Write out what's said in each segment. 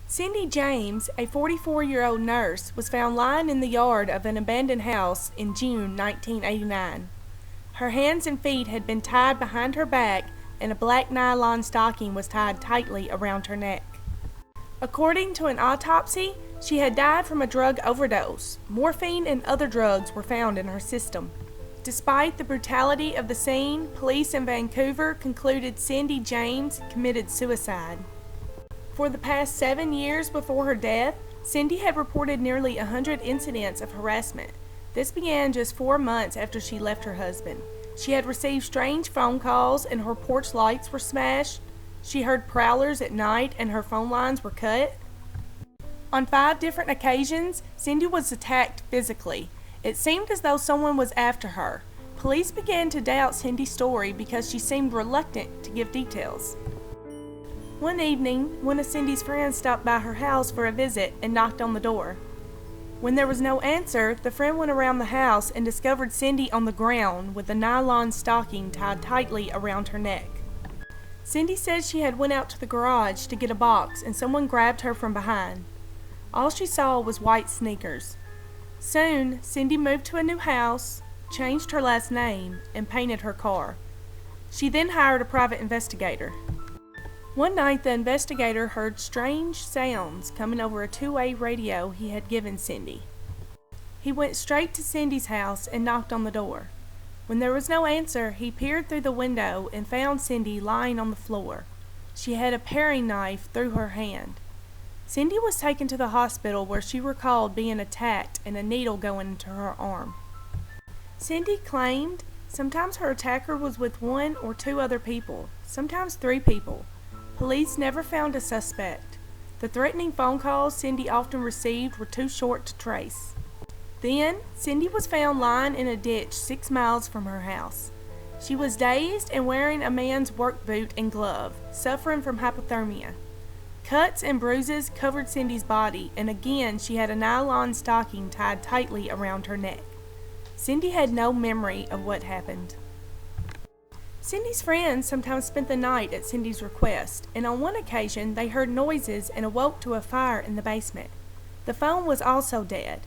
Cindy James, a 44-year-old nurse, was found lying in the yard of an abandoned house in June 1989. Her hands and feet had been tied behind her back, and a black nylon stocking was tied tightly around her neck. According to an autopsy, she had died from a drug overdose. Morphine and other drugs were found in her system. Despite the brutality of the scene, police in Vancouver concluded Cindy James committed suicide. For the past 7 years before her death, Cindy had reported nearly 100 incidents of harassment. This began just 4 months after she left her husband. She had received strange phone calls and her porch lights were smashed. She heard prowlers at night and her phone lines were cut. On 5 different occasions, Cindy was attacked physically. It seemed as though someone was after her. Police began to doubt Cindy's story because she seemed reluctant to give details. One evening, one of Cindy's friends stopped by her house for a visit and knocked on the door. When there was no answer, the friend went around the house and discovered Cindy on the ground with a nylon stocking tied tightly around her neck. Cindy said she had went out to the garage to get a box and someone grabbed her from behind. All she saw was white sneakers. Soon, Cindy moved to a new house, changed her last name, and painted her car. She then hired a private investigator. One night, the investigator heard strange sounds coming over a two-way radio he had given Cindy. He went straight to Cindy's house and knocked on the door. When there was no answer, he peered through the window and found Cindy lying on the floor. She had a paring knife through her hand. Cindy was taken to the hospital where she recalled being attacked and a needle going into her arm. Cindy claimed sometimes her attacker was with 1 or 2 other people, sometimes 3 people. Police never found a suspect. The threatening phone calls Cindy often received were too short to trace. Then, Cindy was found lying in a ditch 6 miles from her house. She was dazed and wearing a man's work boot and glove, suffering from hypothermia. Cuts and bruises covered Cindy's body, and again she had a nylon stocking tied tightly around her neck. Cindy had no memory of what happened. Cindy's friends sometimes spent the night at Cindy's request, and on one occasion they heard noises and awoke to a fire in the basement. The phone was also dead.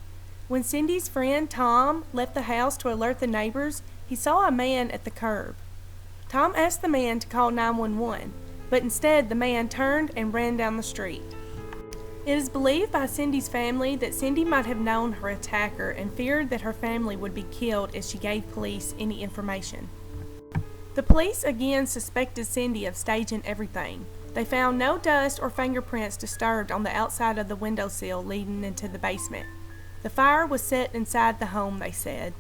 When Cindy's friend Tom left the house to alert the neighbors, he saw a man at the curb. Tom asked the man to call 911, but instead the man turned and ran down the street. It is believed by Cindy's family that Cindy might have known her attacker and feared that her family would be killed if she gave police any information. The police again suspected Cindy of staging everything. They found no dust or fingerprints disturbed on the outside of the windowsill leading into the basement. The fire was set inside the home, they said.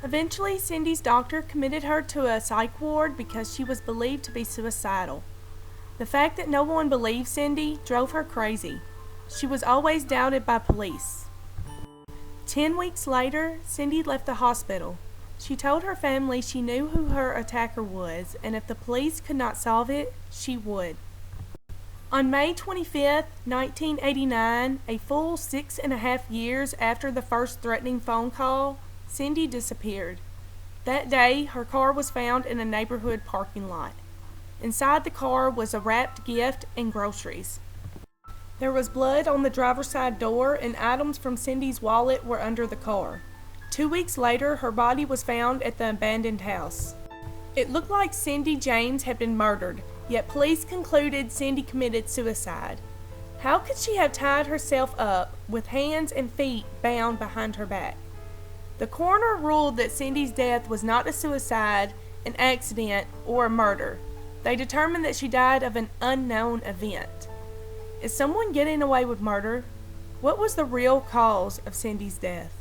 Eventually, Cindy's doctor committed her to a psych ward because she was believed to be suicidal. The fact that no one believed Cindy drove her crazy. She was always doubted by police. 10 weeks later, Cindy left the hospital. She told her family she knew who her attacker was, and if the police could not solve it, she would. On May 25, 1989, a full 6.5 years after the first threatening phone call, Cindy disappeared. That day, her car was found in a neighborhood parking lot. Inside the car was a wrapped gift and groceries. There was blood on the driver's side door, and items from Cindy's wallet were under the car. 2 weeks later, her body was found at the abandoned house. It looked like Cindy James had been murdered, yet police concluded Cindy committed suicide. How could she have tied herself up with hands and feet bound behind her back? The coroner ruled that Cindy's death was not a suicide, an accident, or a murder. They determined that she died of an unknown event. Is someone getting away with murder? What was the real cause of Cindy's death?